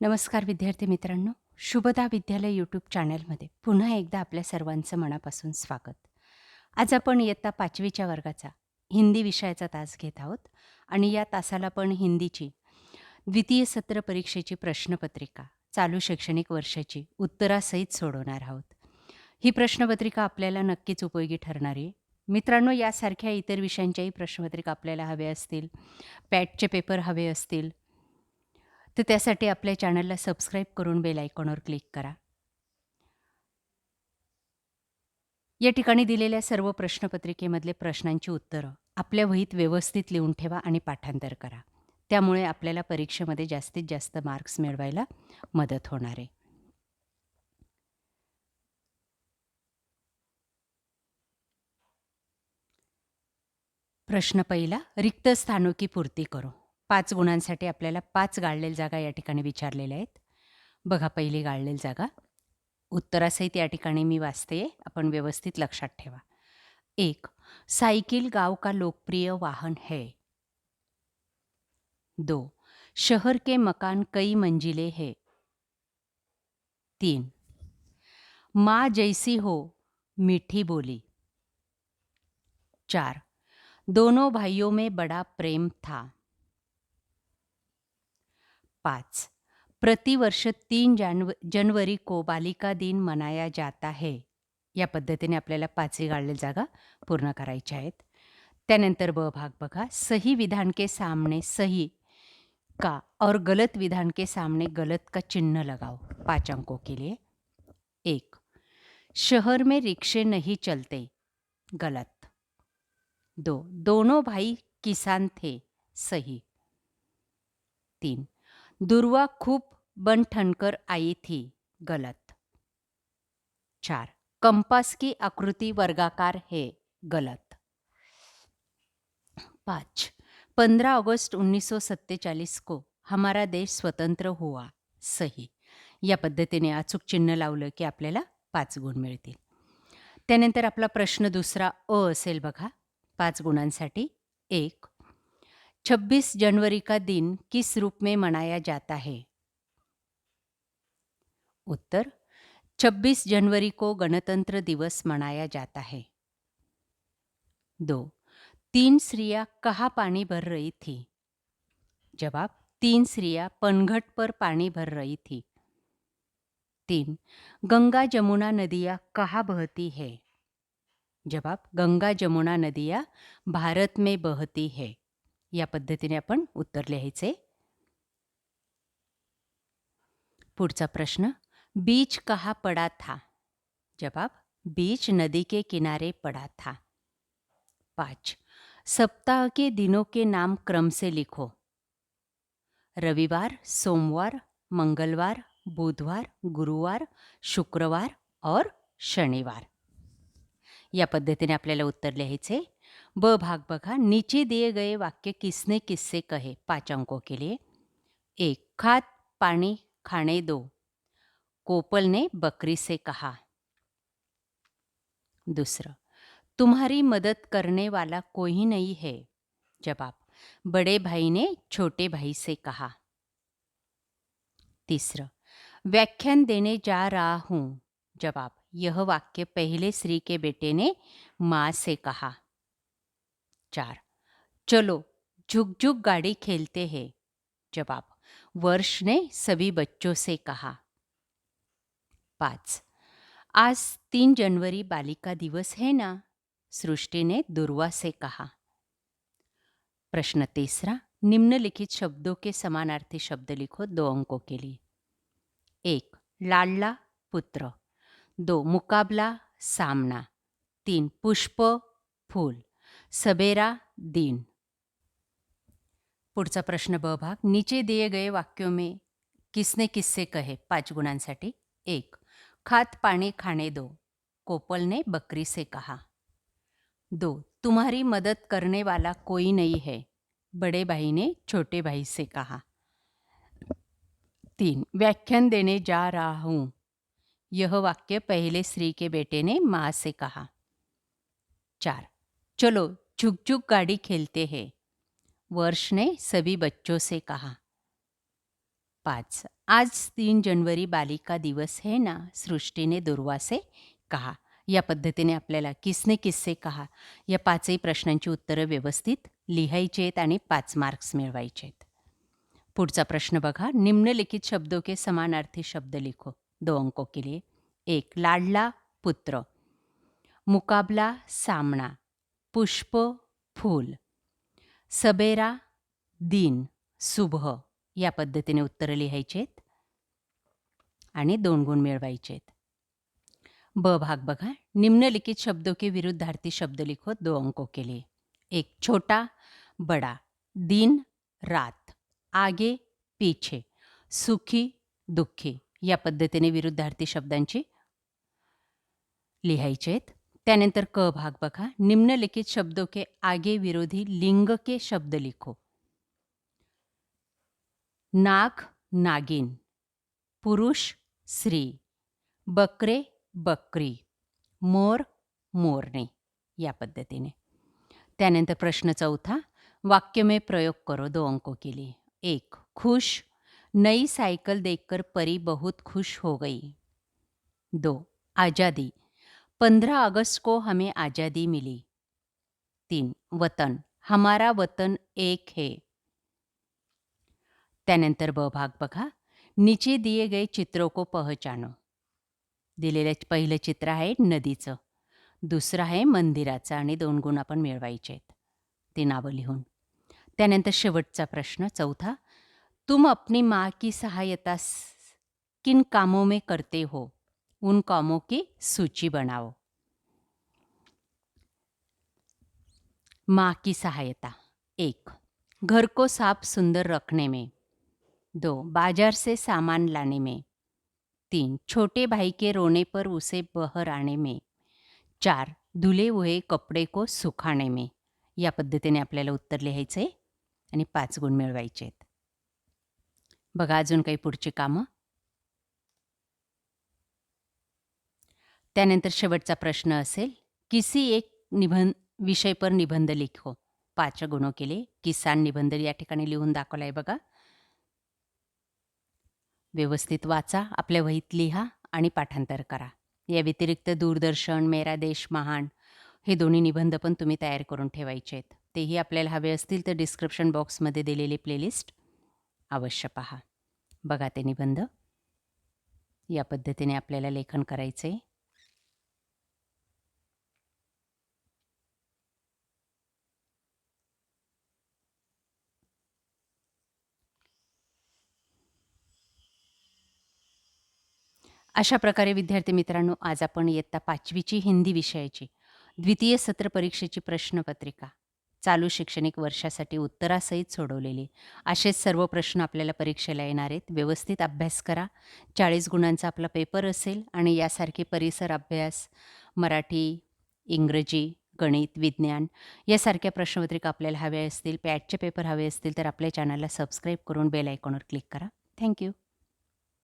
नमस्कार विद्यार्थी मित्रांनो, शुभदा विद्यालय यूट्यूब चॅनलमध्ये पुन्हा एकदा आपल्या सर्वांचं मनापासून स्वागत. आज आपण इयत्ता 5वीच्या वर्गाचा हिंदी विषयाचा तास घेत आहोत आणि या तासाला पण हिंदीची द्वितीय सत्र परीक्षेची प्रश्नपत्रिका चालू शैक्षणिक वर्षाची उत्तरासहित सोडवणार आहोत. ही प्रश्नपत्रिका आपल्याला नक्कीच उपयोगी ठरणार आहे. मित्रांनो, यासारख्या इतर विषयांच्याही प्रश्नपत्रिका आपल्याला हव्या असतील, पॅटचे पेपर हवे असतील, तर त्यासाठी आपल्या चॅनलला सबस्क्राईब करून बेल आयकॉनवर क्लिक करा. या ठिकाणी दिलेल्या सर्व प्रश्नपत्रिकेमधले प्रश्नांची उत्तरं आपल्या वहीत व्यवस्थित लिहून ठेवा आणि पाठांतर करा. त्यामुळे आपल्याला परीक्षेमध्ये जास्तीत जास्त मार्क्स मिळवायला मदत होणार आहे. प्रश्न पहिला, रिक्त स्थानों की पूर्ती करो. 5 गुणांसाठी आपल्याला 5 गाळलेल्या जागा या ठिकाणी विचारलेल्या आहेत. बघा, पहिली गाळलेली जागा उत्तरासहित या ठिकाणी मी वाचते, आपण व्यवस्थित लक्षात ठेवा. 1. साइकिल गांव का लोकप्रिय वाहन है. 2. शहर के मकान कई मंजिले हैं. 3. माँ जैसी हो मीठी बोली. 4. दोनों भाइयों में बड़ा प्रेम था. 5. प्रतिवर्ष 3 जनवरी को बालिका दिन मनाया जाता है. या पद्धतीने आपल्याला 5ही गाळलेली जागा पूर्ण करायच्या आहेत. त्यानंतर ब भाग बघा, सही विधान के सामने सही का और गलत विधान के सामने गलत का चिन्ह लगाओ. 5 अंकों के लिए. 1. शहर में रिक्शे नहीं चलते. गलत. 2. दोनों भाई किसान थे. सही. 3. दुर्वा खूब बन ठनकर आई थी. गलत. 4. कंपास की आकृति वर्गाकार है. गलत. 5. 15 अगस्त 1947 को हमारा देश स्वतंत्र हुआ. सही. या पद्धतीने अचूक चिन्ह लावलं की आपल्याला 5 गुण मिळतील. त्यानंतर आपला प्रश्न दुसरा अ असेल बघा, 5 गुणांसाठी. 1. 26 जनवरी का दिन किस रूप में मनाया जाता है. उत्तर, 26 जनवरी को गणतंत्र दिवस मनाया जाता है. 2. 3 स्त्रियां कहाँ पानी भर रही थी. जवाब, 3 स्त्रियां पनघट पर पानी भर रही थी. 3. गंगा जमुना नदियाँ कहाँ बहती है. जवाब, गंगा जमुना नदियाँ भारत में बहती है. या पद्धतीने आपण उत्तर लिहायचे. पुढचा प्रश्न, बीच कहाँ पड़ा था. जवाब, बीच नदी के किनारे पड़ा था. 5. सप्ताह के दिनों के नाम क्रम से लिखो. रविवार, सोमवार, मंगलवार, बुधवार, गुरुवार, शुक्रवार और शनिवार. या पद्धतीने आपल्याला उत्तर लिहायचे. ब भाग बघा, नीचे दिए गए वाक्य किसने किससे कहे. 5 अंकों के लिए. 1. खाद पानी खाने दो. कोपल ने बकरी से कहा. दूसरा, तुम्हारी मदद करने वाला कोई नहीं है. जवाब, बड़े भाई ने छोटे भाई से कहा. तीसरा, व्याख्यान देने जा रहा हूं. जवाब, यह वाक्य पहले श्री के बेटे ने माँ से कहा. 4. चलो झुक झुक गाड़ी खेलते हैं. जवाब, वर्ष ने सभी बच्चों से कहा. 5. आज 3 जनवरी बालिका दिवस है ना. सृष्टि ने दुर्वा से कहा. प्रश्न तीसरा, निम्नलिखित शब्दों के समानार्थी शब्द लिखो 2 अंकों के लिए. 1. लाडला पुत्र. 2. मुकाबला सामना. 3. पुष्प फूल. सबेरा दिन. पुढचा प्रश्न ब भाग, नीचे दिए गए वाक्यों में किसने किससे कहे. 5 गुणांसाठी. 1. खाद पानी खाने दो. कोपल ने बकरी से कहा. 2. तुम्हारी मदद करने वाला कोई नहीं है. बड़े भाई ने छोटे भाई से कहा. 3. व्याख्यान देने जा रहा हूं. यह वाक्य पहले श्री के बेटे ने माँ से कहा. 4. चलो झुक झुक गाड़ी खेलते हैं. वर्ष ने सभी बच्चों से कहा. 5. आज 3 जनवरी बालिका दिवस है ना, सृष्टीने दुर्वा से कहा. या पद्धतीने आपल्याला किसने किस्से कहा या 5ही प्रश्नांची उत्तरं व्यवस्थित लिहायची आहेत आणि 5 मार्क्स मिळवायचे आहेत. पुढचा प्रश्न बघा. निम्नलिखित शब्दों के समानार्थी शब्द लिखो. 2 अंकों के लिए. 1. लाडला पुत्र. मुकाबला सामना. पुष्प फूल. सबेरा दिन सुबह. या पद्धतीने उत्तरं लिहायची आहेत आणि 2 गुण मिळवायचे आहेत. ब भाग बघा. निम्नलिखित शब्दों के विरुद्धार्थी शब्द लिखो 2 अंकों के लिए. 1. छोटा बड़ा. दिन रात. आगे पीछे. सुखी दुःखी. या पद्धतीने विरुद्धार्थी शब्दांची लिहायचे आहेत. त्यानंतर क भाग बघा. निम्नलिखित शब्दों के आगे विरोधी लिंग के शब्द लिखो. नाग नागिन. पुरुष स्त्री. बकरे बकरी. मोर मोरने. या पद्धतीने. त्यानंतर प्रश्न 4. वाक्य में प्रयोग करो 2 अंकों के लिए. 1. खुश. नई साइकिल देखकर परी बहुत खुश हो गई. 2. आज़ादी. 15 अगस्त को हमें आज़ादी मिली. 3. वतन. हमारा वतन एक है. त्यानंतर ब भाग बघा. नीचे दिए गए चित्रों को पहचानो. दिलेलं पहिलं चित्र आहे नदीचं, दुसरं आहे मंदिराचं आणि 2 गुण आपण मिळवायचे आहेत ते नावं लिहून. त्यानंतर शेवटचा प्रश्न 4. तुम अपनी माँ की सहायता किन कामों में करते हो? उन कामों की सूची बनाओ. माँ की सहायता. 1. घर को साफ सुंदर रखने में. 2. बाजार से सामान लाने में. 3. छोटे भाई के रोने पर उसे बहर आने में. 4. धुले हुए कपडे को सुखाने में. या पद्धतीने आपल्याला उत्तर लिहायचं आहे आणि 5 गुण मिळवायचे आहेत. बघा अजून काही पुढची कामं. त्यानंतर शेवटचा प्रश्न असेल किसी एक विषय पर निबंध लिखो. 5 गुणों के लिए. किसान निबंध या ठिकाणी लिहून दाखवला आहे बघा. व्यवस्थित वाचा, आपल्या वहीत लिहा आणि पाठांतर करा. या व्यतिरिक्त दूरदर्शन, मेरा देश महान हे दोन्ही निबंध पण तुम्ही तयार करून ठेवायचे आहेत. तेही आपल्याला हवे असतील तर डिस्क्रिप्शन बॉक्समध्ये दिलेली प्लेलिस्ट अवश्य पहा. बघा ते निबंध. या पद्धतीने आपल्याला लेखन करायचे. अशा प्रकारे विद्यार्थी मित्रांनो, आज आपण इयत्ता 5वीची हिंदी विषयाची द्वितीय सत्र परीक्षेची प्रश्नपत्रिका चालू शैक्षणिक वर्षासाठी उत्तरासहित सोडवलेली. असेच सर्व प्रश्न आपल्याला परीक्षेला येणार आहेत. व्यवस्थित अभ्यास करा. 40 गुणांचा आपला पेपर असेल आणि यासारखे परिसर अभ्यास, मराठी, इंग्रजी, गणित, विज्ञान यासारख्या प्रश्नपत्रिका आपल्याला हव्या असतील, पॅटचे पेपर हवे असतील तर आपल्या चॅनलला सबस्क्राईब करून बेल आयकॉनवर क्लिक करा. थँक्यू.